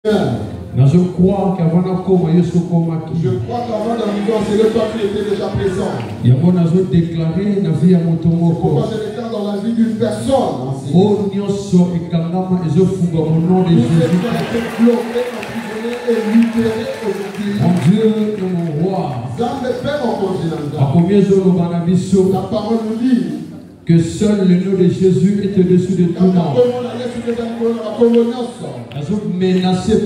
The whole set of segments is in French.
Je crois qu'avant d'arriver au Seigneur, toi tu étais déjà présent. Pourquoi je déclare dans la vie d'une personne. Oh, Dieu, qui a été bloqué, emprisonné et libéré aujourd'hui. Mon Dieu et mon roi. La parole nous dit que seul le nom de Jésus est au-dessus de tout nom. Je menace et je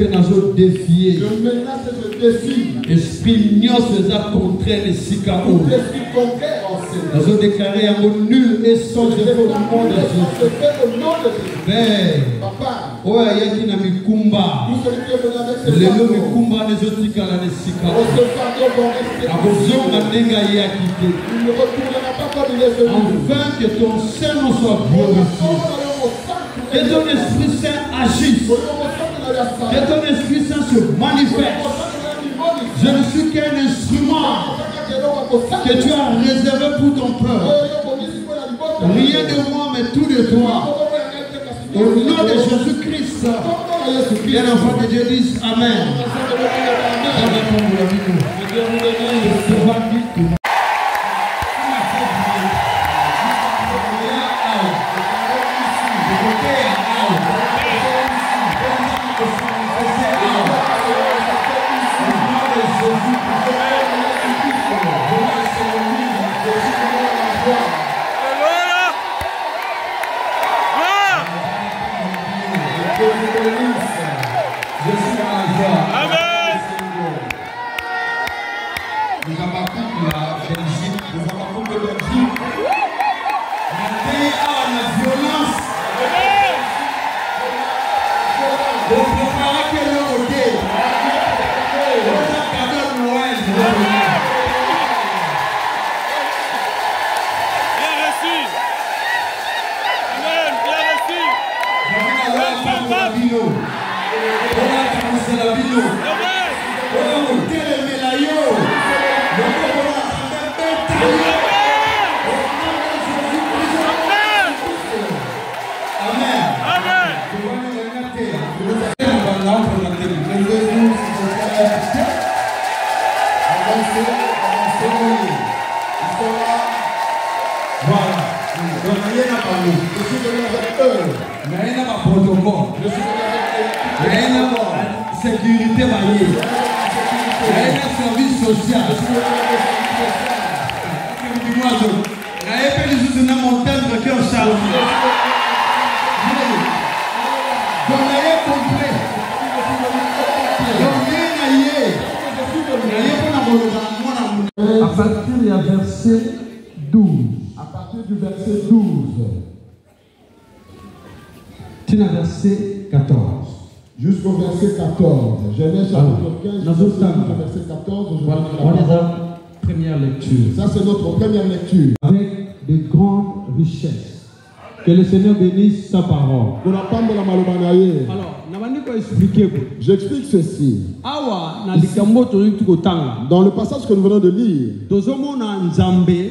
défie. Esprit nios les a contraints les sicao. Je déclaré à mon nul et sans je veux au nom de Jésus. Père, ouais, il y a qui n'a mis kumba. Les noms de kumba les autres qui ont les sicao. Abozon a dégaillé à quitter. Enfin que ton Seigneur soit glorifié. Que ton Esprit Saint agisse. Que ton Esprit Saint se manifeste. Je ne suis qu'un instrument que tu as réservé pour ton peuple. Rien de moi, mais tout de toi. Au nom de Jésus-Christ, bien enfant de Dieu disent Amen. Sécurité variée. Il y a un service social. Dis-moi, il y a une montagne de cœur chargé. Donc, il y a complet. Donc, à partir du verset 12. À partir du verset 12. Tu as verset 14. Jusqu'au verset 14. Genèse chapitre 15, jusqu'au verset 14. On est dans la première lecture. Ça, c'est notre première lecture. Avec de grandes richesses. Que le Seigneur bénisse sa parole. Alors, j'explique ceci. Dans le passage que nous venons de lire,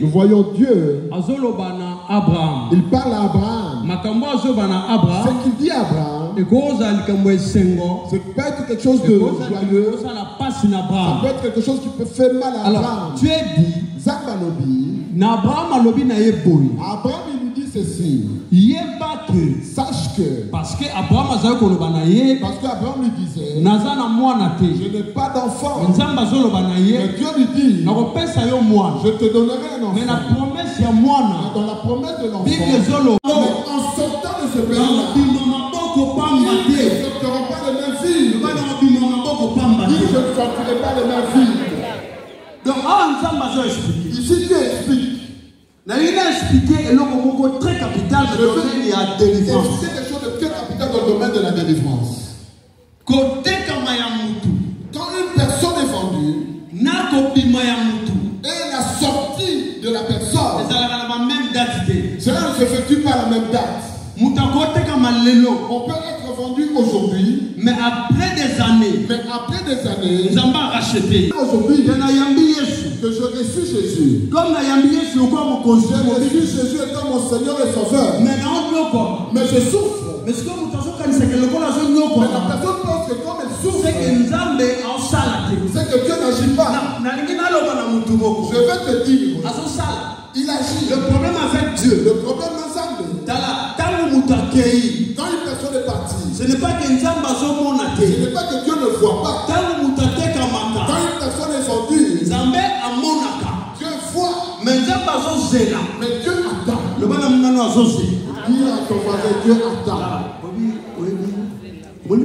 nous voyons Dieu. Il parle à Abraham. Ce qu'il dit à Abraham, c'est peut être quelque chose de joyeux. Ça peut être quelque chose qui peut faire mal à Abraham. Dieu dit, Abraham il lui dit ceci. Sache que parce que Abraham lui disait, je n'ai pas d'enfant. Mais Dieu lui dit, je te donnerai un enfant. Mais dans la promesse de l'enfant, en sortant de ce pays, ils ne sortiront pas les mêmes filles. Ils ne sortiront pas les mêmes filles. Donc, ici Dieu explique. Il a expliqué très capital dans le domaine de la délivrance. C'est quelque chose de très capital dans le domaine de la délivrance. Quand une personne est vendue, et la sortie de la personne, cela ne s'effectue pas à la même date. On peut être vendu aujourd'hui, mais après des années, nous avons racheté. Aujourd'hui, que je reçus Jésus. Comme j'ai reçu Jésus étant mon Seigneur et Sauveur. Mais je souffre. Mais la personne pense que comme elle souffre, que Dieu n'agit pas. Je vais te dire, il agit. Le problème avec Dieu, le problème ensemble, quand une personne est partie, ce n'est pas que Dieu ne voit pas. Quand une personne est vendue, Dieu voit. Mais Dieu attend. Dis à ton voisin, Dieu attend. Vous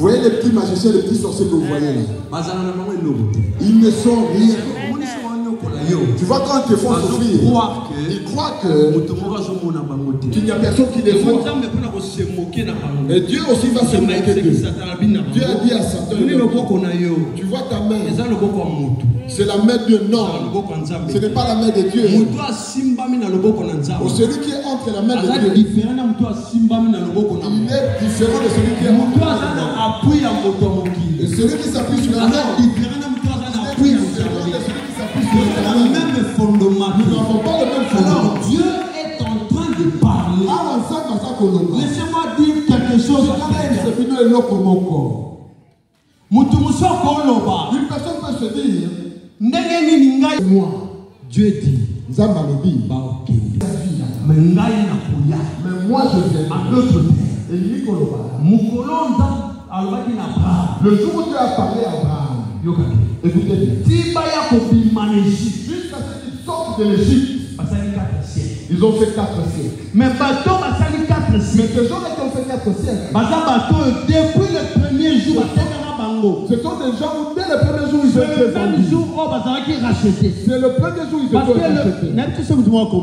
voyez les petits magiciens, les petits sorciers que vous voyez là? Ils ne sont rien. Tu vois quand ils te font souffrir, ils croient qu'il n'y a personne qui les voit. Et Dieu aussi va se moquer d'eux. Dieu a dit à Satan, tu vois ta main, c'est la main de non. Ce n'est pas la main de Dieu. Celui qui est entre la main de Dieu, il est différent de celui qui est entre la main. Et celui qui s'appuie sur la main, même fondement. Nous n'avons pas le même fondement. Alors Dieu est en train de parler. Laissez-moi dire quelque chose. Une personne peut se dire, moi, Dieu dit, mais moi je viens. Le jour où Dieu a parlé à Abraham, écoutez bien. Jusqu'à ce qu'ils sortent de l'Égypte, ils ont fait 4 siècles. Mais bateau, ces gens-là qui ont fait 4 siècles, depuis le premier jour, ce sont des gens où dès le premier jour ils ont été vendus. C'est le premier jour ils ont été rachetés.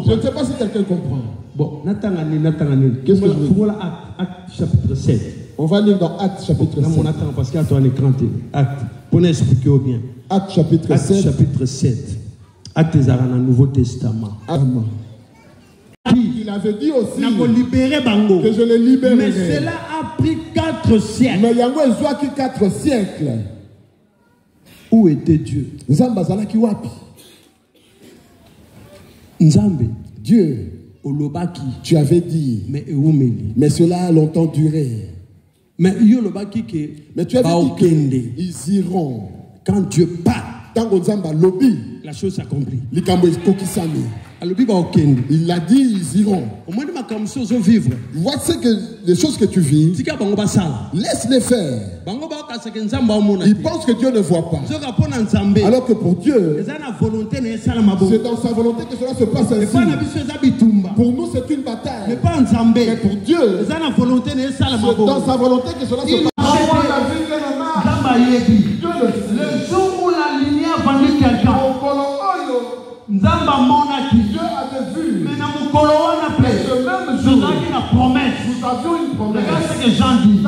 Je ne sais pas si quelqu'un comprend. Bon, qu'est-ce que je veux dire? Acte chapitre 7. On va lire dans Acte chapitre 7. Parce qu'il y a un écran. Acte. Pour expliquer bien. Acte chapitre 7. Acte chapitre 7. Acte des Arabes dans le Nouveau Testament. Amen. Il avait dit aussi que je les libérerai. Mais cela a pris 4 siècles. Mais il y a 4 siècles. Où était Dieu? Nzambe. Dieu. Tu avais dit. Mais cela a longtemps duré. Mais tu avais dit qu'ils iront. Quand Dieu parle, la chose s'accomplit. Il a dit, ils iront. Voici que les choses que tu vis, laisse-les faire. Ils pensent que Dieu ne voit pas. Alors que pour Dieu, c'est dans sa volonté que cela se passe ainsi. Pour nous, c'est une bataille. Mais pour Dieu, c'est dans sa volonté que cela se passe. Le jour où la lumière va venir quelqu'un, Dieu avait vu. Mais dans mon colon, ce même jour, nous avions une promesse. Regarde ce que Jean dit.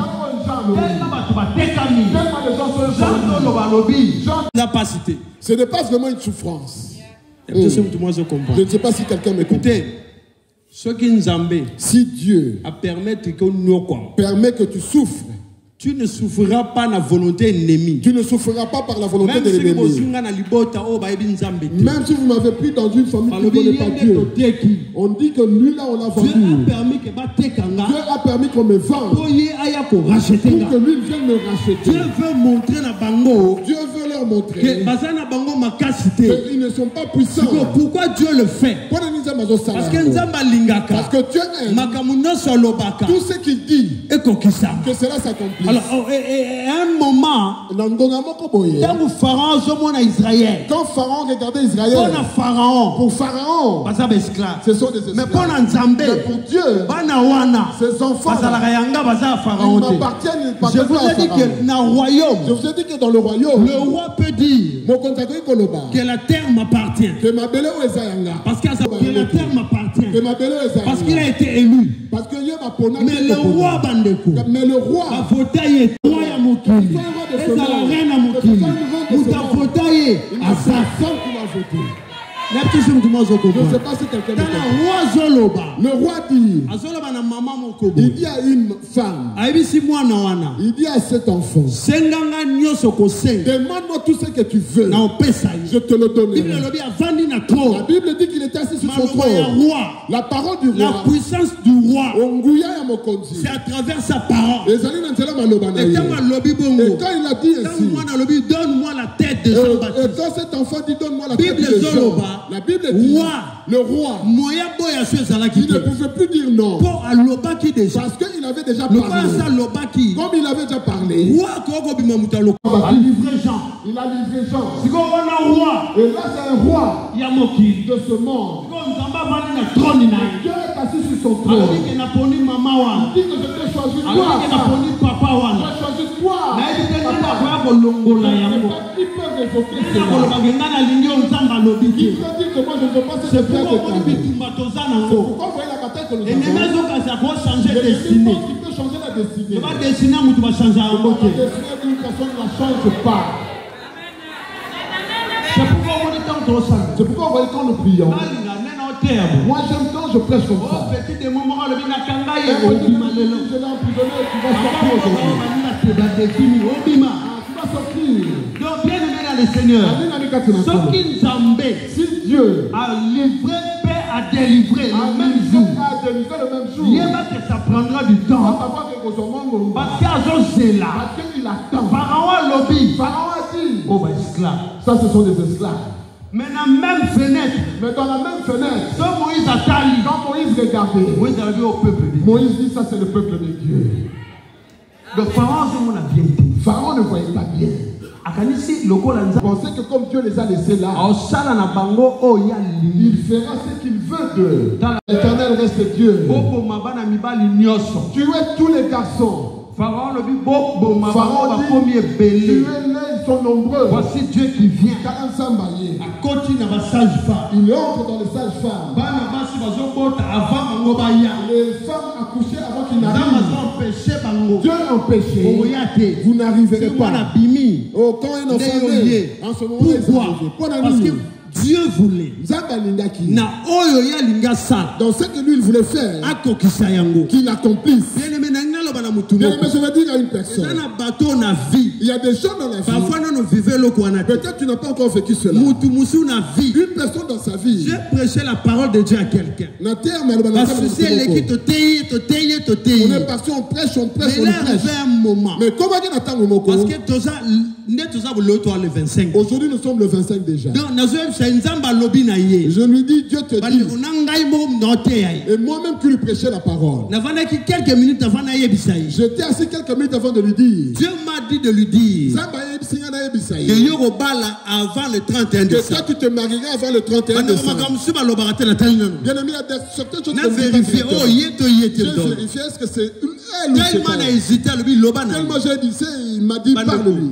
Ce n'est pas vraiment une souffrance. Je ne sais pas si quelqu'un m'écoute. Si Dieu permet que tu souffres, tu ne souffriras pas la volonté ennemie. Tu ne souffriras pas par la volonté de l'ennemi. Même si vous m'avez pris dans une famille qui ne connaît pas Dieu, on dit que lui là on l'a vendu. Dieu a permis qu'on me vende pour que lui vienne me racheter. Dieu veut montrer na bango. Dieu veut leur montrer qu'ils ne sont pas puissants. Pourquoi Dieu le fait? Parce que Dieu aime. Tout ce qu'il dit, que cela s'accomplit. Alors, à un moment, quand Pharaon regardait Israël, pour Pharaon, ce sont des esclaves. mais pour Dieu, ses enfants, ils m'appartiennent. Je vous ai dit que dans le royaume, le roi peut dire que la terre m'appartient. Parce que la terre m'appartient. Parce qu'il a été élu. Mais le roi a voté roi à Mokili. Et la reine à Mokili. Vous avez voté à sa femme qui va voter. Je ne sais pas si quelqu'un me comprend. Le roi dit, il dit à une femme, il dit à cet enfant, demande-moi tout ce que tu veux, je te le donnerai. La Bible dit qu'il était assis sur son trône. La parole du roi, la puissance du roi, c'est à travers sa parole. Et quand il a dit ainsi, donne-moi la tête de Jean-Baptiste. Et quand cet enfant dit donne-moi la tête de Jean, la Bible dit, le roi, il ne pouvait plus dire non. Parce qu'il avait déjà parlé. Comme il avait déjà parlé, il a livré Jean. Et là c'est un roi de ce monde. Dieu est assis sur son trône. Il dit que je t'ai choisi toi. J'ai choisi toi. Qui peut révoquer cela? Qui peut dire que moi je ne veux pas se faire de ta vie? C'est pourquoi vous voyez la bataille que nous avons. L'ennemi peut changer la destinée. La destinée d'une personne ne change pas. C'est pourquoi vous voyez quand nous prions. Moi j'aime quand je prêche comme ça. Je l'ai emprisonné et tu vas sortir aujourd'hui. Tu vas sortir. Donc bien aimé dans le Seigneur, si Dieu a livré, paix à délivrer le même jour, il va que ça prendra du temps. Parce qu'il attend. Pharaon a dit, oh bah esclave. Ça ce sont des esclaves. Mais dans la même fenêtre, quand Moïse attendit, quand Moïse regardait, Moïse a dit au peuple, Moïse dit ça c'est le peuple de Dieu. Donc Pharaon Pharaon ne voyait pas bien. Il pensait que comme Dieu les a laissés là, il fera ce qu'il veut d'eux. L'Éternel reste Dieu. Tu es tous les garçons. Pharaon dit, tu es né, ils sont nombreux. Voici Dieu qui vient. Il entre dans les sages-femmes. Les femmes accouchées avant qu'ils n'arrivent. Dieu a empêché. Vous n'arriverez pas. Oh, quand un enfant naît, en ce moment, pourquoi? Parce que Dieu voulait. Dans ce que lui il voulait faire, qu'il accomplisse. Bien, mais je veux dire à une personne, il y a des gens dans la vie, peut-être tu n'as pas encore vécu cela. Une personne dans sa vie, j'ai prêché la parole de Dieu à quelqu'un. Parce que si elle est on est parti, on prêche. Mais là, il y un moment. Mais comment il attend le moment? Parce que le 25. Aujourd'hui, nous sommes le 25 déjà. Donc, je lui dis, Dieu te dit. Et moi-même qui lui prêchais la parole. Quelques minutes avant, j'étais assis quelques minutes avant de lui dire. Dieu m'a dit de lui dire. Avant le 31 décembre. Que toi, tu te marieras avant le 31 décembre. Bien aimé, il y a certaines choses que j'ai vérifié. Est-ce que c'est elle ou c'est elle? Tellement j'ai dit, il m'a dit, parle-lui.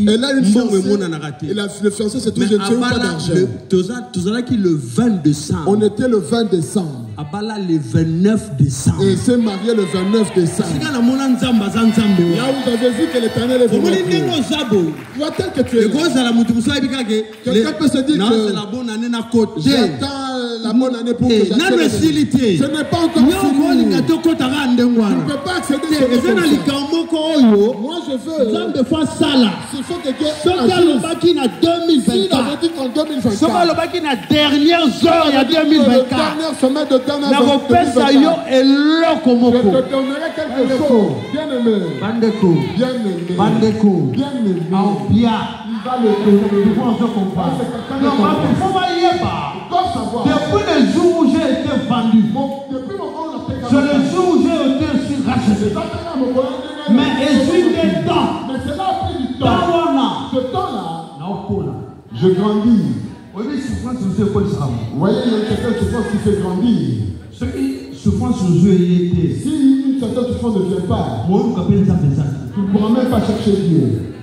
Elle a une fiancée. Et le fiancé, c'est tout, je ne sais pas d'argent. Le 20 décembre. On était le 20 décembre. Le 29 décembre. Et il s'est marié le 29 décembre. Là où vous avez vu que l'Éternel est venu. Toi, tel que tu es là. Quelqu'un peut se dire que j'attends la bonne année pour que j'accède. Ce n'est pas encore fini. Tu ne peux pas accéder à ce moi je veux. Il faut que Dieu agisse. S'il avait dit qu'en 2024, dernières heures, il y a 2024. Dernière semaine de dernière je te donnerai quelque chose. Bien aimé. Bien aimé. Bien aimé. Il va le donner. Il faut savoir. Depuis le jour où j'ai été vendu, c'est le jour où j'ai été aussi racheté. Mais est-ce des temps? Mais cela a pris du temps. Ce temps-là, je grandis. Vous voyez, il y a quelqu'un souffrance qui fait grandir. Si une certaine souffrance ne vient pas, tu ne pourras même pas chercher Dieu.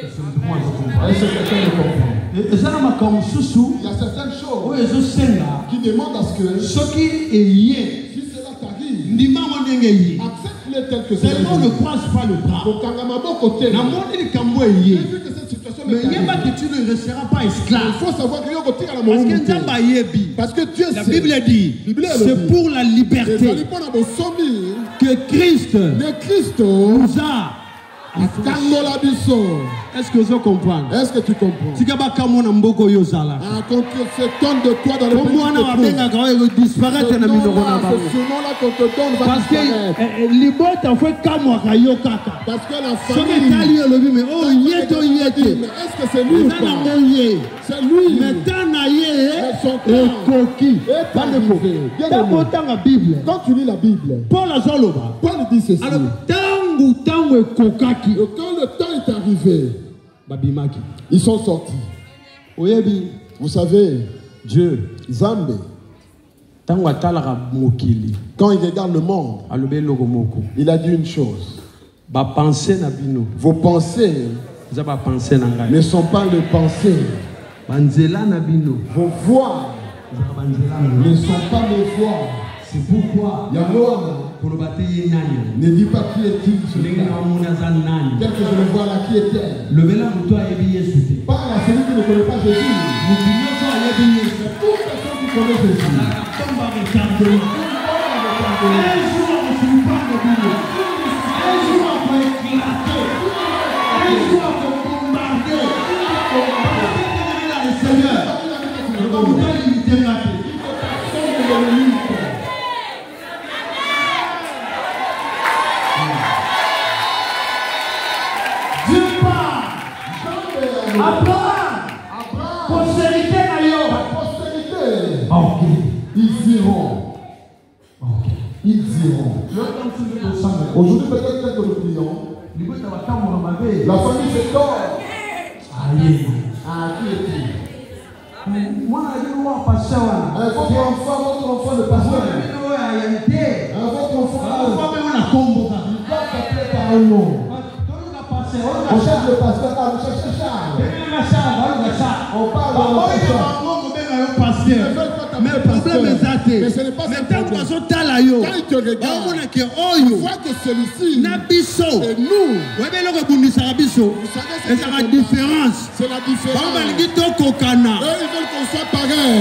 Est-ce que quelqu'un me comprend? Il y a certaines choses qui demandent à ce que si cela t'arrive, accepte-les tel que c'est. Ne croise pas le bras. J'ai vu que cette situation Mais il n'y a pas que tu ne resteras pas esclave. Il faut savoir que parce que Dieu la sait. Bible dit, c'est pour la liberté que Christ nous a. Est-ce que vous comprenez? Est-ce que tu comprends? Si quand on s'étonne de toi dans le pays, c'est ce nom-là qu'on te donne va parce que la famille, mais est-ce que c'est lui ou pas? C'est lui. Quand tu lis la Bible, Paul dit ceci. Quand le temps est arrivé, ils sont sortis. Vous savez, Dieu, Zambé, quand il regarde le monde, il a dit une chose. Vos pensées ne sont pas les pensées. Vos voix ne sont pas mes voix. C'est pourquoi ne dis pas qui est-il tel que je le vois là, qui est-elle? Pas à celui qui ne connaît pas Jésus. C'est toute personne qui connaît Jésus. Un jour on se parle de Dieu. Un jour on va éclater. Un jour on va bombarder. Le Seigneur, on va limiter la vie. Abraham, postérité ok. Ils iront. Ok. Ils iront. Aujourd'hui, peut-être que nous prions. La famille se dort. Aïe. Ah, qui est-il? Moi, votre enfant de pasteur. Votre enfant, il va s'appeler par un nom. On cherche le pasteur, on cherche Charles. On parle de pasteur. Mais le problème est athée. Mais ce n'est pas ça. Quand il te regarde, il voit que celui-ci et nous. C'est la différence. C'est la différence. Eux, ils veulent qu'on soit pareil.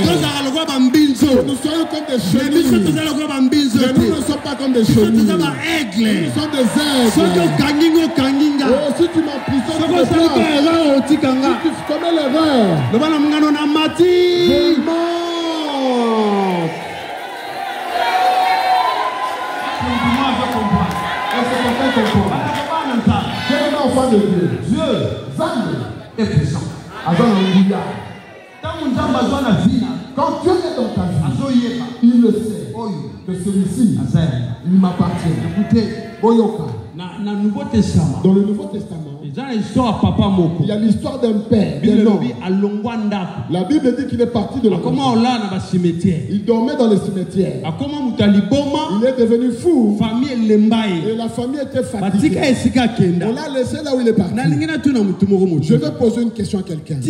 Nous soyons comme des chenilles. Mais nous ne sommes pas comme des chenilles. Nous sommes des aigles. Oh, si tu m'emprisonnes, si tu commets l'erreur, quel enfant de Dieu? Dieu, Zambé, est puissant. Quand Dieu est dans ta vie, il le sait que celui-ci, il m'appartient. Écoutez, Boyoka. Dans le Nouveau Testament, il y a l'histoire d'un père, d'un homme. La Bible dit qu'il est parti de la maison. Il dormait dans les cimetières. Il est devenu fou. Et la famille était fatiguée. On l'a laissé là où il est parti. Je vais poser une question à quelqu'un.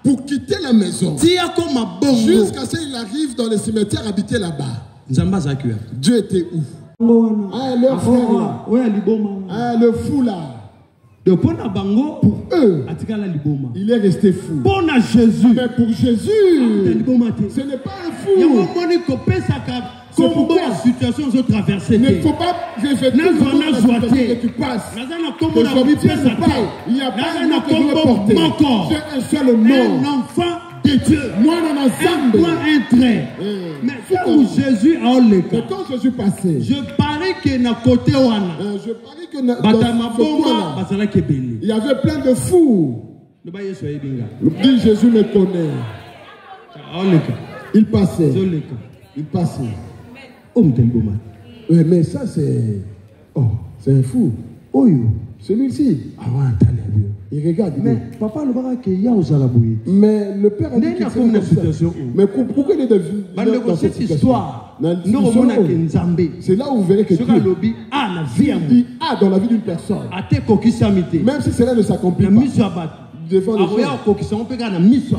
Pour quitter la maison, jusqu'à ce qu'il arrive dans les cimetières, habiter là-bas, Dieu était où? Ah, leur frère là. Ah, le fou là. Pour eux, il est resté fou. Mais pour Jésus, ce n'est pas un fou. C'est pourquoi il ne faut pas répéter que tu passes. Que je tienne pas. Il n'y a pas un nom que je veux porter. C'est un seul nom. Un enfant de Dieu. Moi, dans la Zambie. Un trait. Mais quand Jésus a le cas. Quand Jésus passait. Je parie que na côté wana. Je parie que il y avait plein de fous. Dit Jésus me connaît. Il passait. Il passait. Oui, mais ça c'est. Oh, c'est un fou. Oh, celui-ci. Il regarde. Mais papa le bara que ya ozalaboué. Mais le père a dit qu'il comme une situation. Mais pourquoi il est devenu dans cette histoire? C'est là où vous verrez que Dieu dit dans la vie d'une personne. Même si cela ne s'accomplit pas devant les gens,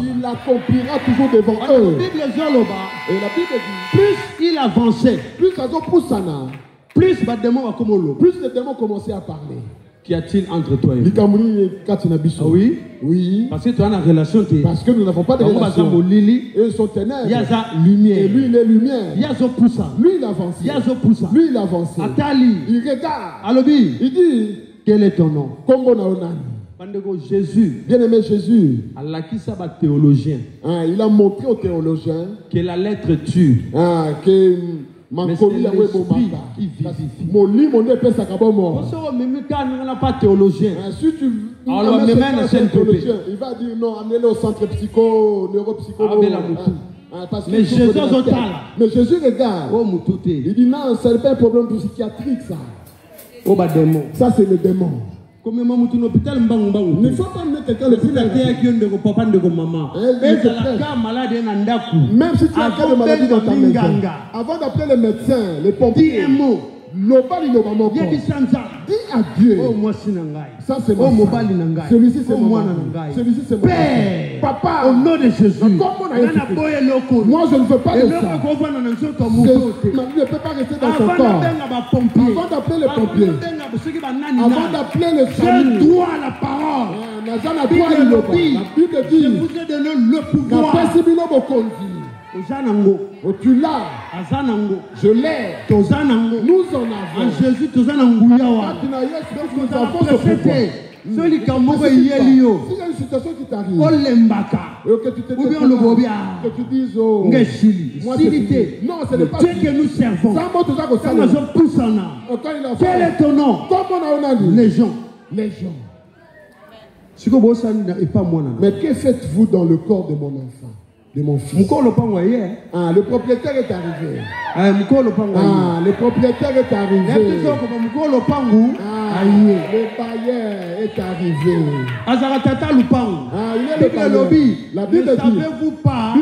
il accomplira toujours devant eux. Et la Bible dit, plus il avançait, plus les démons commençaient à parler. Qu'y a-t-il entre toi et moi? Ah oui? Oui. Parce que tu as une relation. Parce que nous n'avons pas de relation. Eux sont ténèbres. Il y a sa lumière. Et lui, il est lumière. Il y a son poussa. Lui, il avance. Il y a son poussa. Lui, il avance. Atali. Il regarde. Alobi. Il dit, quel est ton nom? Kombo na onani. Jésus. Bien-aimé Jésus. Allah qui ça va théologien. Il a montré aux théologiens que la lettre tue. Que mais c'est l'esprit qui vivifie. On n'a pas théologien. Si tu alors il va dire non, amenez-le au centre psycho, neuropsycho. Mais Jésus regarde. Il dit non, ce n'est pas un problème psychiatrique ça. Ça c'est le démon. Il ne faut pas amener quelqu'un le plus même si tu as un cas de maladie dans ta maison, avant d'appeler les médecins, les pompiers, dis un mot. Dis à Dieu. Ça c'est mon celui-ci c'est mon celui-ci c'est mon papa. Au nom de Jésus. Moi je ne veux pas de ça. Ne peut pas rester dans son corps. Avant d'appeler les pompiers, avant d'appeler le SAMU, droit à la parole. La Bible dit je vous ai donné le pouvoir. Tu l'as. Je l'ai. Nous en avons. Jésus, nous avons ce pouvoir. Si il y a une situation qui t'arrive, que tu te que tu dises oh, moi non, ce n'est pas Dieu que nous servons. Quel est ton nom? Légion. Mais que faites-vous dans le corps de mon enfant? De mon fils. Le propriétaire est arrivé. Le propriétaire est arrivé. Le bailleur est arrivé. Il est le bailleur. La Bible dit, savez-vous pas que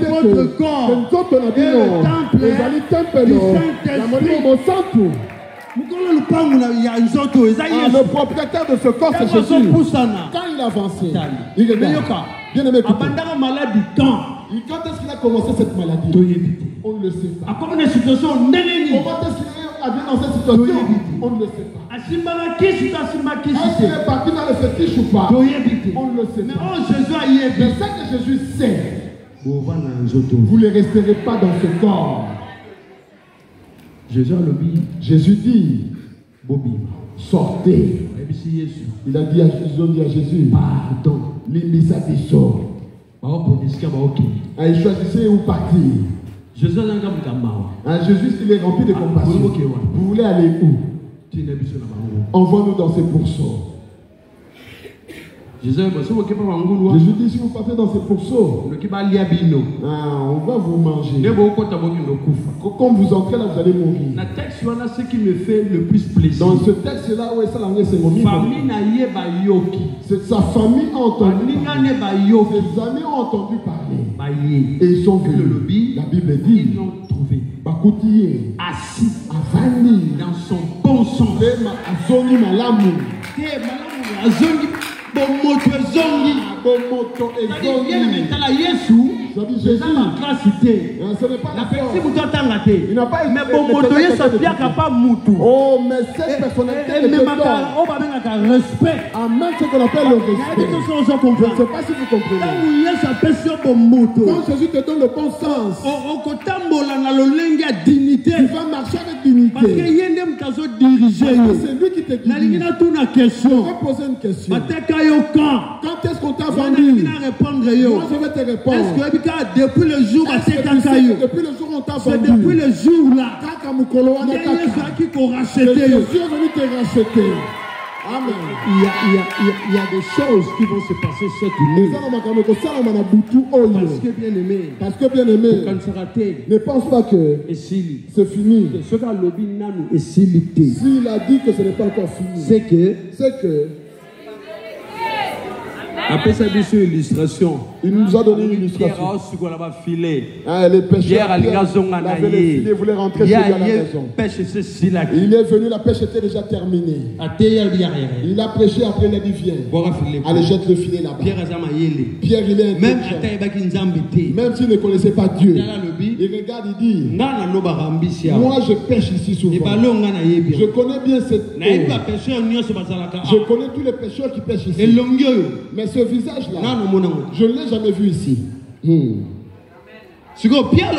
votre corps est le temple du Saint-Esprit? Le propriétaire de ce corps, c'est Jésus. Quand il a avancé, il regarde. Bien aimé, quand est-ce qu'il a commencé cette maladie? On ne le sait pas. Comment est-ce qu'il est arrivé dans cette situation? On ne le sait pas. Est-ce qu'il est parti dans le fétiche ou pas? On ne le sait pas. Mais ce que Jésus sait, vous ne resterez pas dans ce corps. Jésus dit, sortez. Il a dit à Jésus, pardon. Choisissez où partir. Jésus, il est rempli de compassion. Vous voulez aller où? Envoie-nous dans ces pourceaux. Jésus dit, si vous partez dans ces pourceaux, on va vous manger. Quand vous entrez là, vous allez mourir. Ce qui me fait le plus plaisir. Dans ce texte-là, sa famille a entendu parler. Ses amis ont entendu parler. Et ils sont venus. La Bible dit, ils l'ont trouvé assis dans son bon sens. Oh, mais cette personnalité amène ce qu'on appelle le respect. Je ne sais pas si vous comprenez. Quand Jésus te donne le bon sens, tu vas marcher avec dignité. C'est lui qui te guide. Je vais poser une question. Quand est-ce qu'on t'a vendu? Moi je vais te répondre. Depuis le jour où on t'a vendu. c'est depuis le jour là. Jésus est venu te racheter. Amen. Il y a des choses qui vont se passer cette nuit. Parce que bien aimé, ne pense pas que c'est fini. S'il a dit que ce n'est pas encore fini, c'est que après sa illustration, il nous a donné une illustration. Les pêcheurs avaient les filets, voulaient rentrer chez lui à la maison. Il est venu, la pêche était déjà terminée. Il a prêché, après il a dit viens. Allez, jette le filet là-bas. Pierre, il est intelligent. Même s'il ne connaissait pas Dieu, il regarde, il dit, moi je pêche ici souvent. Je connais bien cette eau. Je connais tous les pêcheurs qui pêchent ici. Mais ce visage-là, je ne l'ai jamais vu ici. Comme Pierre,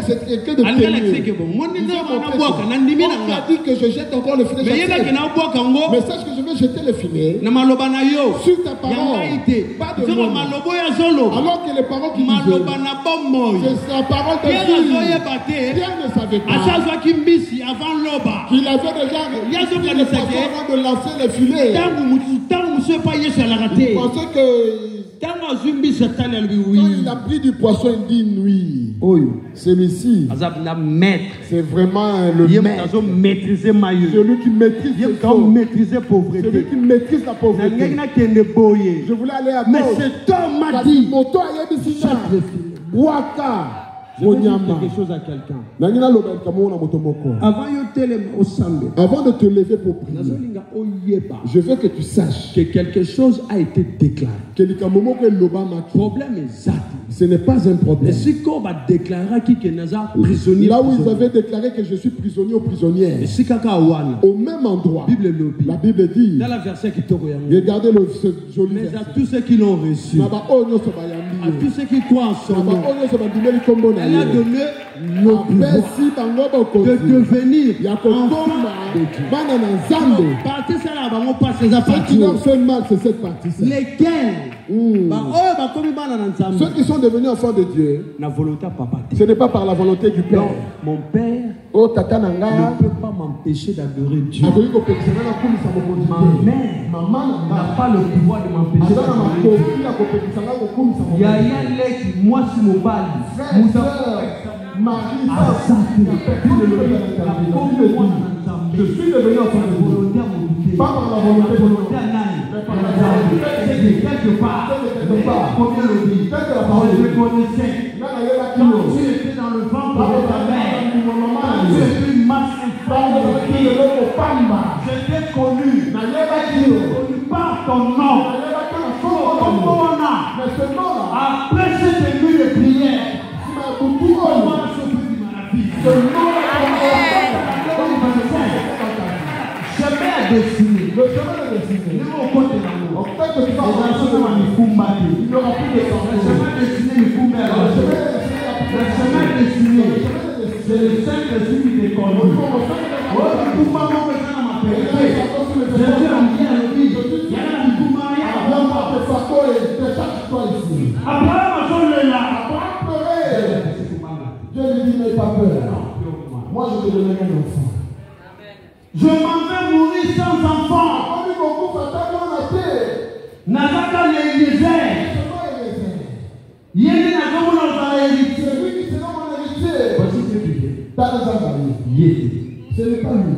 c'est quelqu'un de ténu. On m'a dit que je jette encore le filet. Mais sache que je vais jeter le filet sur ta parole, pas de moi. Alors que les paroles qui disaient, c'est la parole de Dieu. Pierre ne savait pas qu'il avait déjà les poissons avant de lancer le filet. Il pensait que quand il a pris du poisson, il dit nuit. Celui-ci, c'est vraiment le maître. Celui qui maîtrise les choses. Celui qui maîtrise la pauvreté. Je voulais aller à mais cet homme m'a dit, je veux dire quelque chose à quelqu'un. Avant de te lever pour prier, je veux que tu saches que quelque chose a été déclaré. Le problème est ce n'est pas un problème. Là où ils avaient déclaré que je suis prisonnier ou prisonnière, au même endroit, la Bible dit, dans le verset qui regardez ce joli verset. Mais à tous ceux qui l'ont reçu, à tous ceux qui croient en son nom, elle a donné le pouvoir de devenir ceux qui leur fait mal, c'est cette partie-là. Lesquels ceux qui sont devenus enfants de Dieu, ce n'est pas par la volonté du Père. Mon Père ne peut pas m'empêcher d'adorer Dieu. Ma mère n'a pas le pouvoir de m'empêcher d'adorer Dieu. Moi, si mon père, je suis devenu enfant de Dieu. Pas par la volonté de Dieu. Quelque part, combien le dit, je connaissais. Quand tu étais dans le ventre de ta mère, quand tu étais une masse infâme de filles, je t'ai connu. Par ton nom. Après cette nuit de prière, comment sauver de maladie? Chemin à destiner. Le chemin de destiner. Nous, au côté de l'amour. Il n'y aura plus de temps. Le chemin destiné, il faut mettre. Le chemin destiné, c'est le Saint-Esprit qui déconne. Oh, il faut pas m'empêcher dans ma paix. Je suis en bien à l'oblige. Il y a un coup marié. Abraham a changé là. Dieu lui dit, n'aie pas peur. Moi, je te donnerai un enfant. Je m'en vais mourir sans enfant. Nazaka l'Élysée. Yéli n'a pas mon héritier. C'est lui qui sera mon héritier. Voici ce qu'il fait. Ce n'est pas lui.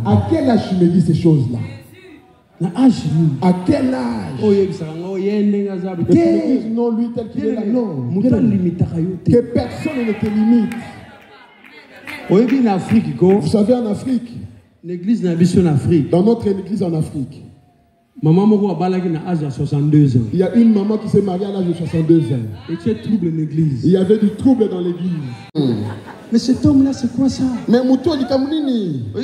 À quel âge tu me dis ces choses-là? À quel âge? Non, lui tel qu'il est là. Non. Que personne ne te limite. Vous savez, en Afrique, l'église en Afrique, dans notre église en Afrique, maman a l'âge de 62 ans. Il y a une maman qui s'est mariée à l'âge de 62 ans. Et tu es trouble en église. Il y avait du trouble dans l'église. Mais cet homme-là, c'est quoi ça? Mais Mouto, il est comme Nini. Vous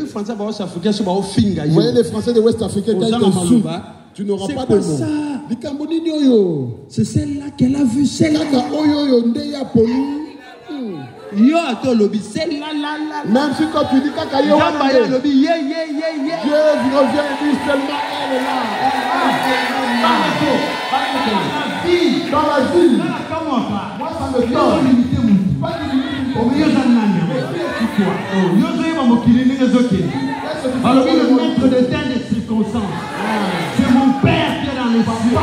voyez les Français de West Africains, quand ils t'insultent, tu n'auras pas de mots. C'est celle-là qu'elle a vue. Celle-là. Yo ato lobi celle-là. Même si quand tu dis Kakayo, Dieu revient et dit seulement elle est là. Dans la vie. Moi ça me donne. Pas de limite. Le maître de temps des circonstances. C'est mon Père qui est dans les cieux.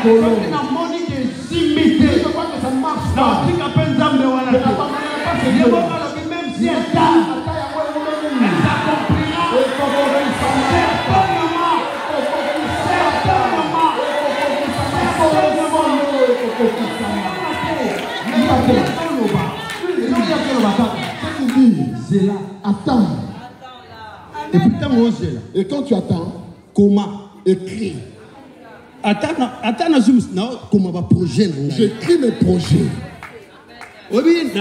Il n'a moni de s'imiter. Ça ne marche pas. Même si elle t'a, elle s'accomplira. Attends. Et quand tu attends, comment écris? J'écris mes projets. Vous savez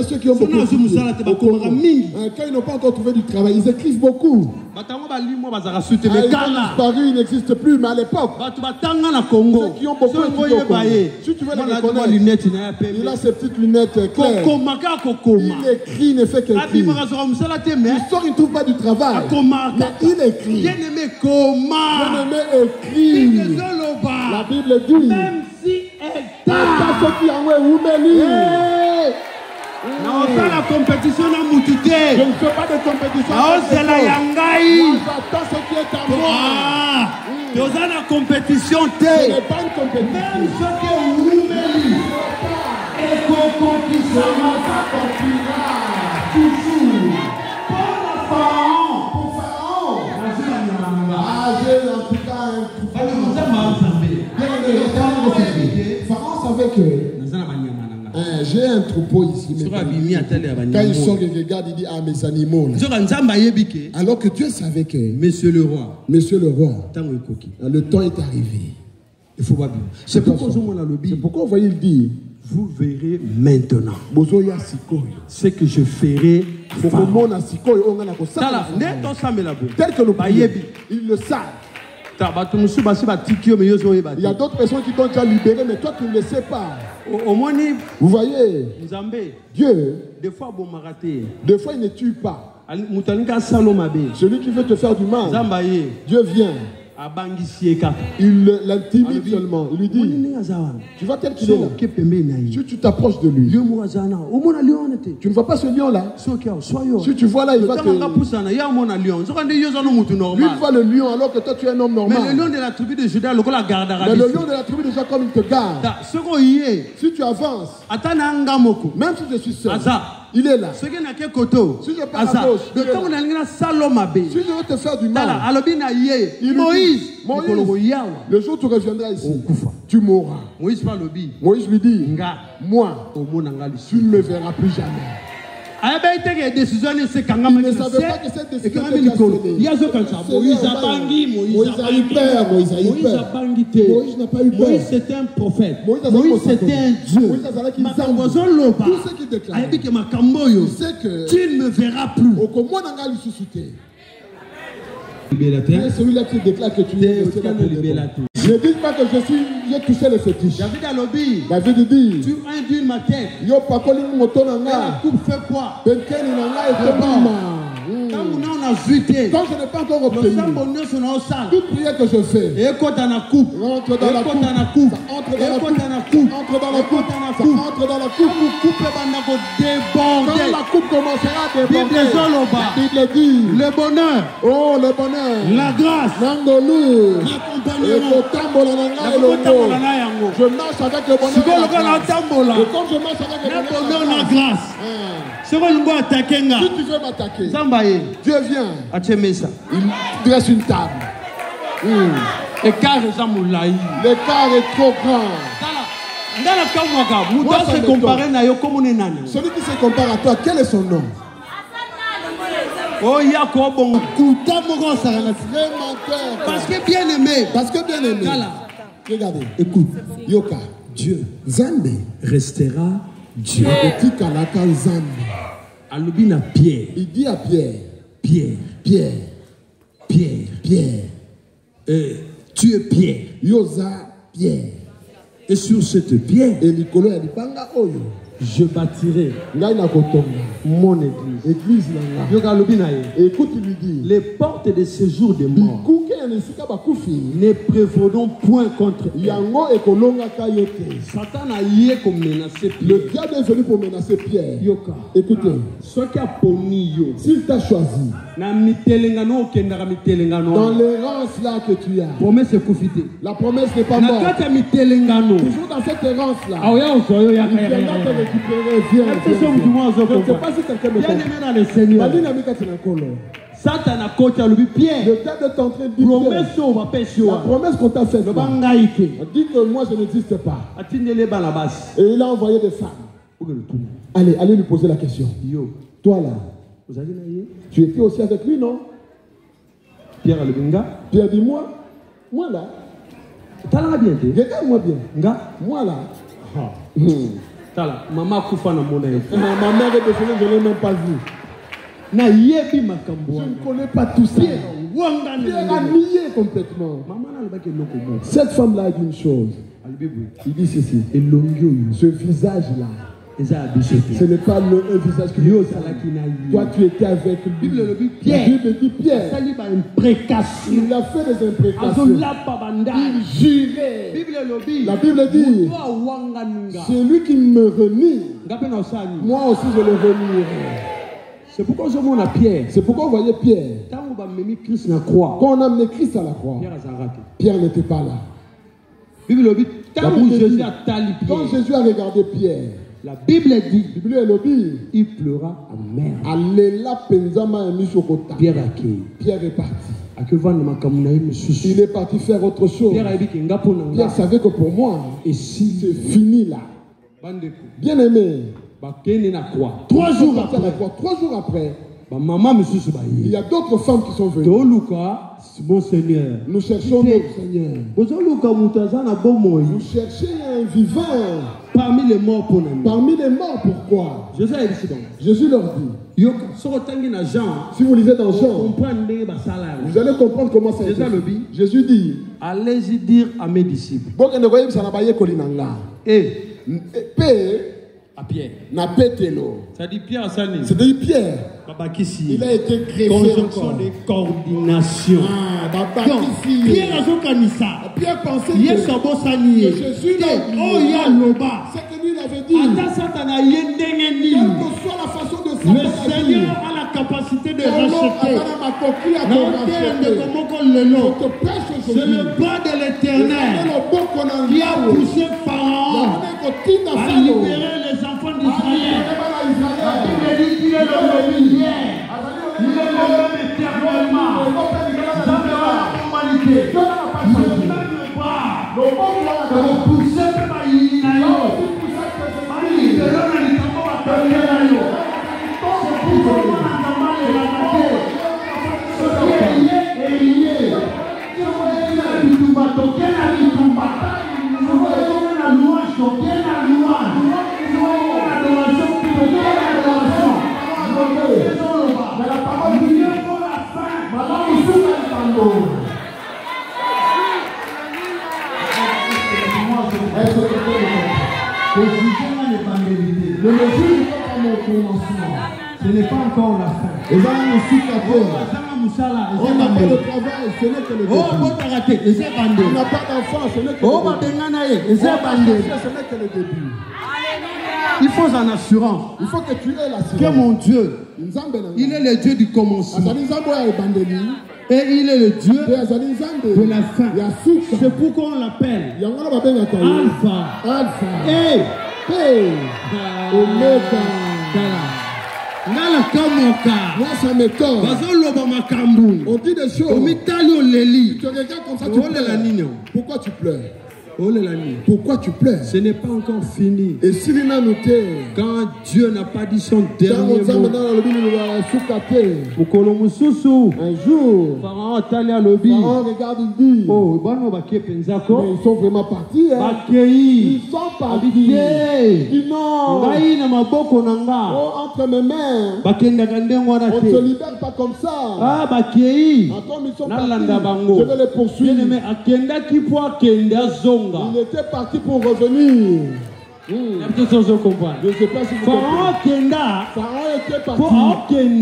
ceux qui ont beaucoup quand ils n'ont pas encore trouvé du travail, ils écrivent beaucoup. Ils ont disparu, ils n'existent plus, mais à l'époque, ceux qui ont beaucoup écrit, si tu veux les reconnaître, il a ses petites lunettes claires. Il écrit, il ne fait qu'écrire. Il sort, il ne trouve pas du travail, mais il écrit. Bien-aimé écrit. La Bible dit, même si elle t'a ceux qui en ont non, pas la compétition dans Moutouté. Je ne fais pas de compétition. Non, c'est la Yangaï. J'attends ce qui est à moi. Tu as la compétition. Ce n'est pas une compétition. Même ceux qui ont Roumeli. Et qu'on compétition, ça continuera. Toujours. Pour Pharaon. J'ai en tout cas Pharaon savait que j'ai un troupeau ici. Quand il sort et regarde, il dit ah mes animaux là. Alors que Dieu savait que Monsieur le roi, le temps est arrivé. Il faut pas. C'est pourquoi vous voyez il dit vous verrez maintenant ce que je ferai. Tel que le pays, ils le savent. Il y a d'autres personnes qui t'ont déjà libéré, mais toi tu ne le sais pas. Vous voyez, Dieu, des fois il ne tue pas. Celui qui veut te faire du mal, Dieu vient. Il l'intimide seulement. Il lui dit tu vois tel qu'il est là. Si tu t'approches de lui, tu ne vois pas ce lion là. Si tu vois là, il va te... Lui voit le lion alors que toi tu es un homme normal. Mais le lion de la tribu de Juda, comme il te garde. Si tu avances, même si je suis seul, il est là. Si je pars à gauche, si je veux te faire du mal, Moïse, le jour où tu reviendras ici, tu mourras. Moïse lui dit, moi, tu ne me verras plus jamais. Il ne savait pas que cette décision était Moïse a eu peur. Moïse n'a pas eu peur. Moïse c'était un prophète. Moïse c'était un Dieu. Tout ce qu'il déclare, il sait que tu ne me verras plus. C'est celui-là qui déclare que tu es libérateur. Ne dites pas que j'ai touché le fétiche. David dit, tu induis ma tête. Yo pakoli moto la coupe fait quoi? Quand je n'ai pas encore obtenu, toute prière que je fais, rentre dans la coupe. Entre dans la coupe. Quand la coupe commencera à déborder, la Bible dit, le bonheur, oh le bonheur, la grâce, l'accompagnement, je marche avec le bonheur. Et comme je marche avec le bonheur, la grâce. Si tu veux m'attaquer, Dieu vient. Il dresse une table. L'écart est trop grand. Celui qui se compare à toi, quel est son nom? Parce que bien aimé. Regardez, écoute. Yoka, Dieu, Zambé restera Dieu. Il dit à Pierre, tu es Pierre. Yosa Pierre. Et sur cette pierre, je bâtirai mon église. Écoute, il lui dit, les portes de séjour des morts ne prévaudront point contre Satan a yé comme menacer Pierre. Le diable est venu pour menacer Pierre. Écoutez, s'il t'a choisi dans l'errance là que tu as, la promesse n'est pas morte. Toujours dans cette errance là, il viendra te récupérer. Viens. Je ne sais pas si quelqu'un me comprend. dans le Seigneur. Satan a coaché le Pierre. Le diable est en train de dire la promesse qu'on t'a faite. Dit que moi je n'existe pas. Et il a envoyé des femmes. Allez lui poser la question. Toi là, tu étais aussi avec lui, non? Pierre dit moi. Moi là. Tala bien. Regarde-moi bien. Nga. Moi là. Tala. Maman Koufa na mon aïe. Ma mère est décédée, je ne l'ai même pas vue. Na yebi makambo. Je ne connais pas tout ça. Pierre a nié complètement. Cette femme-là a dit une chose. Il dit ceci. Ce visage-là, ce n'est pas un visage qui est. Toi, tu étais avec lui. La Bible dit Pierre. Il a fait des imprécations. Il jurait. La Bible dit c'est lui qui me renie. Moi aussi, je le renierai. C'est pourquoi je monte à Pierre. C'est pourquoi vous voyez Pierre. Quand on a amené Christ à la croix, Pierre n'était pas là. Quand Jésus a regardé Pierre, la Bible dit, il pleura amer. Pierre est parti. Il est parti faire autre chose. Pierre savait que pour moi, c'est fini là. Bien aimé. 3 jours après, il y a d'autres femmes qui sont venues. Mon Seigneur. Nous cherchons notre Seigneur. Nous cherchons un vivant. Parmi les morts, pourquoi? Jésus leur dit. Si vous lisez dans Jean, vous allez comprendre comment c'est. Jésus dit. Allez-y dire à mes disciples. À Pierre. C'est-à-dire Pierre. Il a été greffé. Conjonction de coordination. Pierre pensait que Jésus c'est que lui l'avait dit. Quelle que soit la façon de le Seigneur a la capacité de racheter. C'est le bras de l'Éternel qui a poussé Pharaon à libérer les enfants d'Israël. Il dit qu'il est le hier. Il est le même éternellement. Dans la humanité. Il ne même pas de pousser par Inayo. Il ne pas de Inayo. C'est pour qu'on entend les raconter. Ce qui est lié est lié. Tu vas toquer la vie, tu vas toquer la louange, toquer la louange. L'adoration, toquer l'adoration. Mais la parole de Dieu pour la fin. Madame, il faut le tambour. Le mesure n'est pas mon commencement. Ce n'est pas encore la fin. Et là, on suit la peau. On n'a pas de travail, ce n'est que le début. On n'a pas d'enfant, ce n'est que le début. Il faut en assurance. Il faut que tu aies l'assurance. Que mon Dieu, il est le Dieu du commencement. Et il est le Dieu de la fin. C'est pourquoi on l'appelle Alpha et Omega. Moi, ça m'étonne. On dit des choses. Tu regardes comme ça, tu pleures. Pourquoi tu pleures? Pourquoi tu pleures? Ce n'est pas encore fini. Et s'il a noté, quand Dieu n'a pas dit son dernier mot, un jour, Pharaon regarde, il dit, mais ils sont vraiment partis. Ils sont partis. Il dit non. Entre mes mains, on ne se libère pas comme ça. Attends, ils sont partis. Je vais les poursuivre. Il était parti pour revenir. Je ne sais pas si vous comprenez. Pharaon était parti.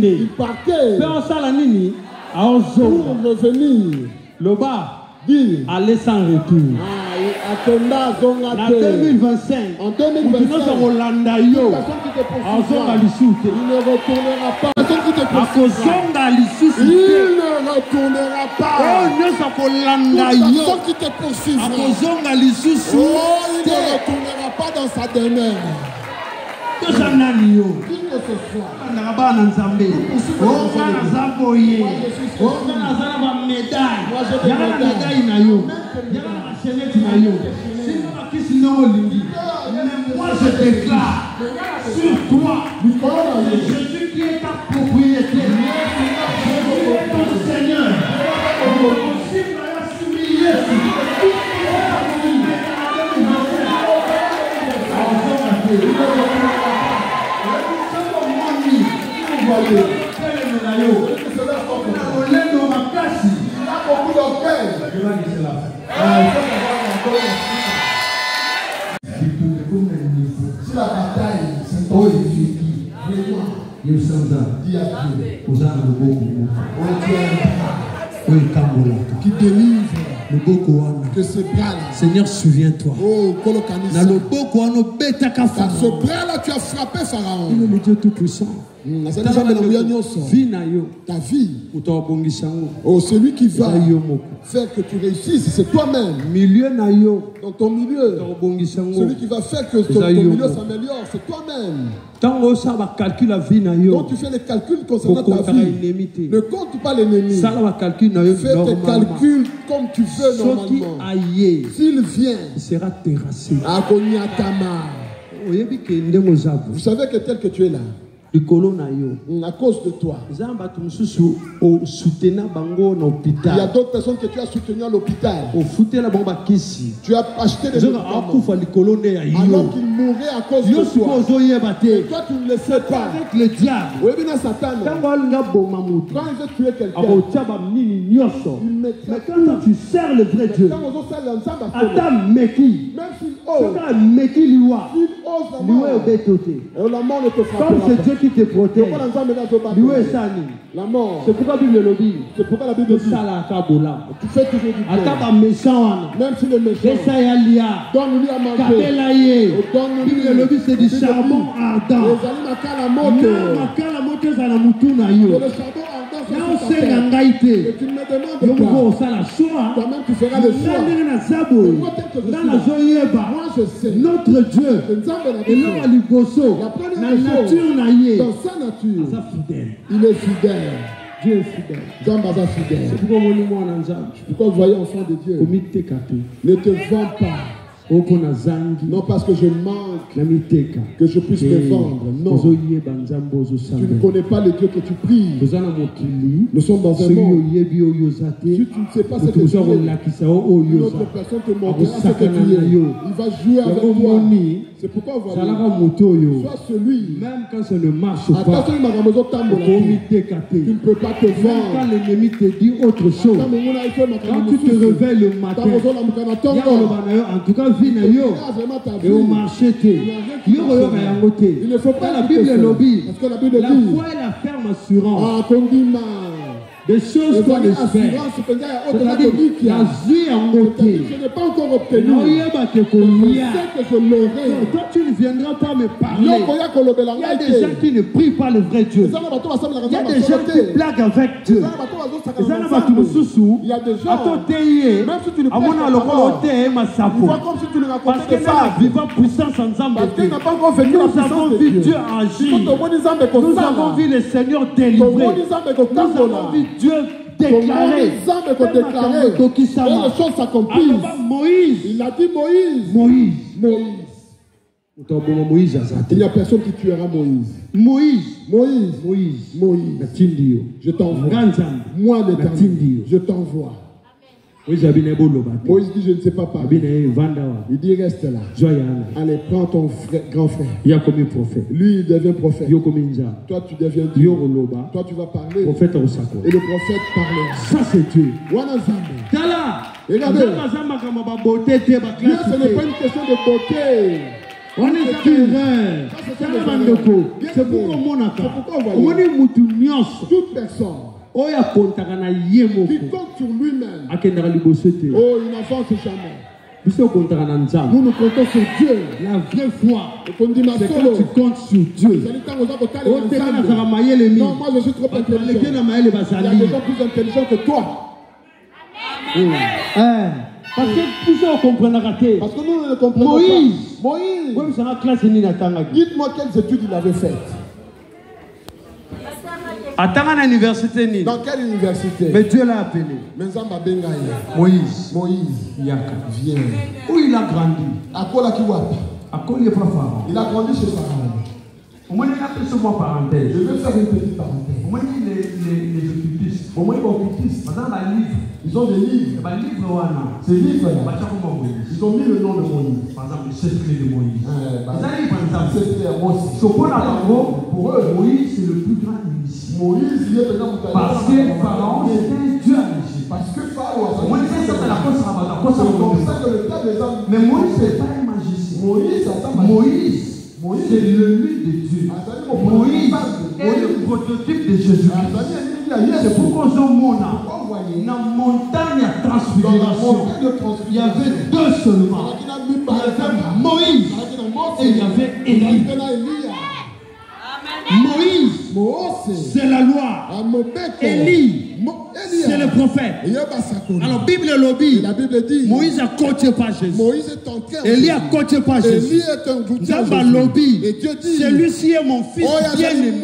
Il partait pour revenir. Le bas dit aller sans retour. En 2025, en 2025, il ne retournera pas. Il ne retournera pas. Personne qui te poursuivra. Il ne retournera pas dans sa demeure. Qui que ce soit. Moi je déclare sur toi, c'est Jésus qui est ta propriété. Jésus est ton Seigneur. Si la bataille c'est toi et tu dis, qui délivre que ce bras-là. Seigneur, souviens-toi. Oh, dans ce bras-là, tu as frappé Pharaon. Il est le Dieu tout-puissant. Ta vie. Oh, celui qui va faire que tu réussisses, c'est toi-même. Dans ton milieu. Celui qui va faire que ton milieu s'améliore, c'est toi-même. Quand tu fais les calculs concernant ta vie, ne compte pas l'ennemi. Fais tes calculs comme tu veux normalement. S'il vient, il sera terrassé. Vous savez que tel que tu es là, à cause de toi, il y a d'autres personnes que tu as soutenues à l'hôpital. Tu as acheté des médicaments alors qu'ils mouraient à cause de toi. Et toi tu ne le sais pas. Avec le diable, quand il veut tuer quelqu'un, mais quand tu sers le vrai Dieu, la mort ne te frappera comme c'est Dieu qui te protège, la mort. c'est pourquoi la Bible dit, c'est pourquoi la Bible dit, tu fais toujours du bien. Même si le méchant, donne-lui à manger. Donne-lui, c'est du charbon ardent. Que le charbon ardent et tu me demandes toi-même tu feras le choix. Moi je sais notre Dieu, la nature, dans sa nature, il est fidèle. Dieu est fidèle. C'est pourquoi vous voyez enfant de Dieu, ne te vends pas. Non parce que je manque que je puisse me vendre. Non. Tu ne connais pas le Dieu que tu pries. Nous sommes dans un monde. Si tu ne sais pas ce que tu es, une autre personne te montrera ce que tu es. Il va jouer avec toi. C'est pourquoi vous voyez, sois celui, même quand ça ne marche pas, tu ne peux pas te vendre. Quand l'ennemi te dit autre chose, quand tu te réveilles le matin, en tout cas, et au marché, il ne faut pas la Bible lobby. Parce que la Bible dit, la foi est la ferme assurance des choses qu'on espère. C'est-à-dire, je n'ai pas encore obtenu. Je sais que je l'aurai. Toi, tu ne viendras pas me parler. Il y a des gens qui ne prient pas le vrai Dieu. Il y a des gens qui blaguent avec Dieu. Il y a des gens, même si tu ne vois comme si tu ne racontais pas. Parce qu'il n'a pas encore vécu la puissance de Dieu. Dieu agir. Nous avons vu le Seigneur délivrer. Nous avons vu Dieu déclarer. Et les choses s'accomplissent. Moïse. Il a dit Moïse. Il n'y a personne qui tuera Moïse. Moïse. Je t'envoie. Moi l'Éternel. Je t'envoie. Moïse dit je ne sais pas parler. Il dit reste là. Allez, prends ton grand frère. Lui il devient prophète. Toi tu deviens Dieu. Toi tu vas parler. Et le prophète parlera. Ça c'est Dieu. Regardez. Dieu ce n'est pas une question de beauté. On est c'est pourquoi on voit toute personne qui compte sur lui-même. Oh, il n'avance jamais. Nous nous comptons sur Dieu. La vraie foi, c'est quand tu comptes sur Dieu. Non, moi je suis trop intelligent. Il y a des gens plus intelligents que toi. Parce que nous ne comprenons pas. Dites-moi quelles études il avait faites. Dans quelle université? Mais Dieu l'a appelé. Moïse. Viens. Où il a grandi? Il a grandi chez Pharaon. Je vais faire une petite parenthèse. Les occultistes. Ils ont des livres. Ces livres-là, ils ont mis le nom de Moïse. Par exemple, le 16 clés de Moïse. Pour eux, Moïse, c'est le plus grand initié. Parce que Pharaon, c'était un dieu à l'Égypte. Parce que Pharaon, mais Moïse, c'est pas un magicien. Moïse, c'est l'élu de Dieu. Moïse est le prototype de Jésus. C'est pourquoi dans la montagne à transfiguration, il y avait deux seulement. Il y avait Moïse et il y avait Élie. Moïse, c'est la loi. Élie, c'est le prophète. Alors, la Bible dit Moïse a coaché par Jésus. Élie a coaché par Jésus. Et Dieu dit celui-ci est mon fils bien-aimé.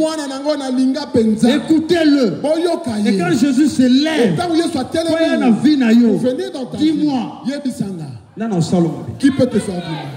Écoutez-le. Et quand Jésus se lève, dis-moi, qui peut te faire du mal?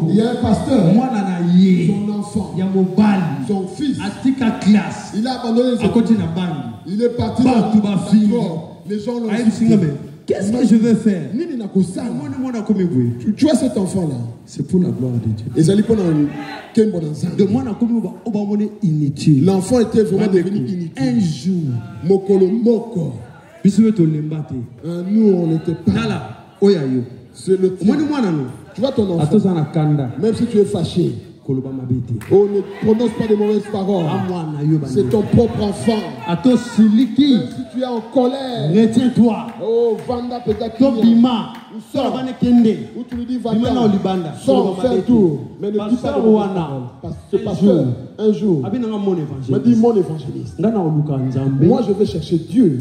Il y a un pasteur, son enfant, son fils, il a abandonné les études. Il est parti dans les gens l'ont dit. Qu'est-ce que je vais faire? Tu vois cet enfant-là, c'est pour la gloire de Dieu. L'enfant était vraiment devenu inutile. Un jour, nous on n'était pas. C'est le tien. Tu vois ton enfant, même si tu es fâché, on ne prononce pas de mauvaises paroles. C'est ton propre enfant. Même si tu es en colère, retiens-toi. Oh, Vanda peut-être. Où tu lui dis va-t'en, sors, fais un tour. Mais ne dis pas de mauvaises paroles. Parce que pasteur, un jour, m'a dit mon évangéliste. Moi je vais chercher Dieu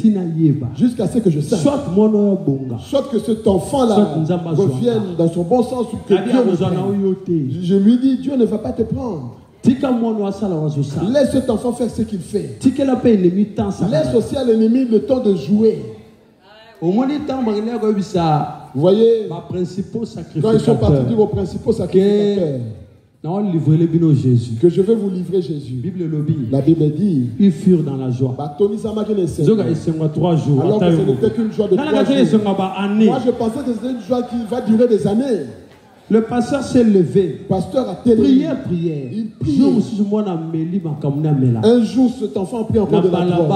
jusqu'à ce que je sache. Soit que cet enfant-là revienne dans son bon sens ou que Dieu me prenne. Je lui dis, Dieu ne va pas te prendre. Laisse cet enfant faire ce qu'il fait. Laisse aussi à l'ennemi le temps de jouer. Vous voyez, quand ils sont partis dire aux principaux sacrificateurs que je vais vous livrer Jésus. La Bible dit ils furent dans la joie. Alors que ce n'était qu'une joie de 3 jours. Moi je pensais que c'était une joie qui va durer des années. Le pasteur s'est levé. Pasteur a prière. Il prie. Un jour cet enfant a pris encore de la drogue.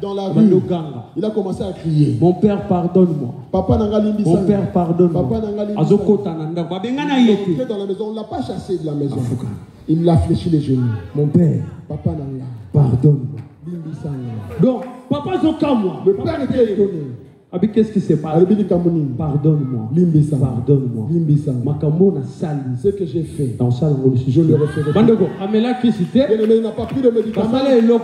Dans la rue, il a commencé à crier. Mon père, pardonne-moi. Papa Nangalimbi. Mon père, pardonne-moi. Papa Nangalimbi. Il est dans la maison, on ne l'a pas chassé de la maison. Il l'a fléchi les genoux. Mon père, Papa Nanga, pardonne-moi. Donc, papa Zokamwa. Le père était étonné. Qu'est-ce qui s'est passé? Pardonne-moi. Pardonne-moi. Ce que j'ai fait, je le referai. Il n'a pas pris de médicaments. Il n'a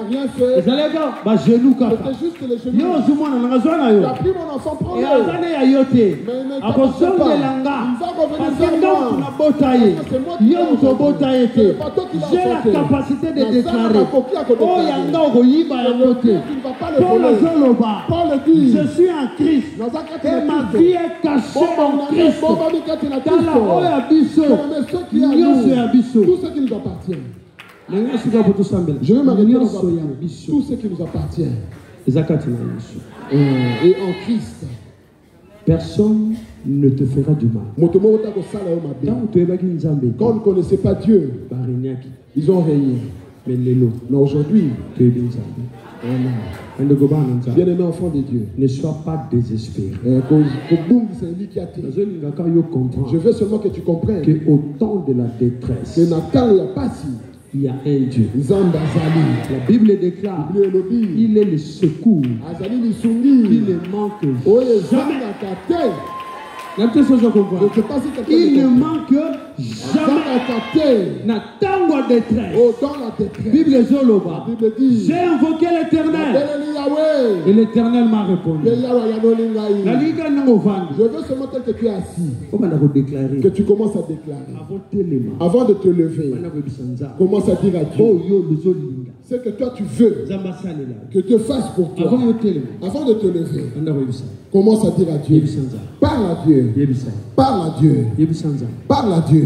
rien fait. C'était juste les genoux. Il a pris mon enfant, prends-le. Mais il ne t'appartient pas. Il va revenir vers moi. Parce que c'est moi qui l'ai envoyé. C'est pas toi qui l'as j'ai la envoyé. capacité de déclarer. Paul le dit. Je suis en Christ et ma vie est cachée en Christ. Tout ce qui nous appartient. Je veux m'arrêter tout ce qui nous appartient. Et en Christ, personne ne te fera du mal. Quand on ne connaissait pas Dieu, ils ont régné. Mais aujourd'hui, bien-aimé enfant de Dieu, ne sois pas désespéré. Je veux seulement que tu comprennes qu'au temps de la détresse, il y a un Dieu. La Bible déclare il est le secours qui ne manque jamais. Il ne manque jamais. Dans la détresse. Bible dit, j'ai invoqué l'Éternel. Et l'Éternel m'a répondu. Je veux seulement tel que tu es assis, que tu commences à déclarer. Avant de te lever, commence à dire à Dieu ce que toi tu veux que Dieu fasse pour toi. Avant de te lever, commence à dire à Dieu. Parle à Dieu. Parle à Dieu. Parle à Dieu.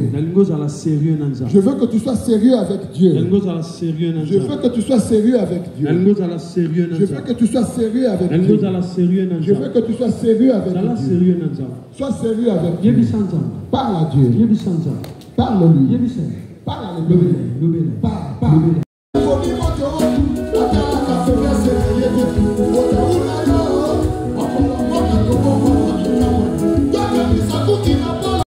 Je veux que tu sois sérieux avec Dieu. Je veux que tu sois sérieux avec Dieu. Je veux que tu sois sérieux avec Dieu. Je veux que tu sois sérieux avec Dieu. Sois sérieux avec Dieu. Parle à Dieu. Parle-lui. Parle à lui. Parle.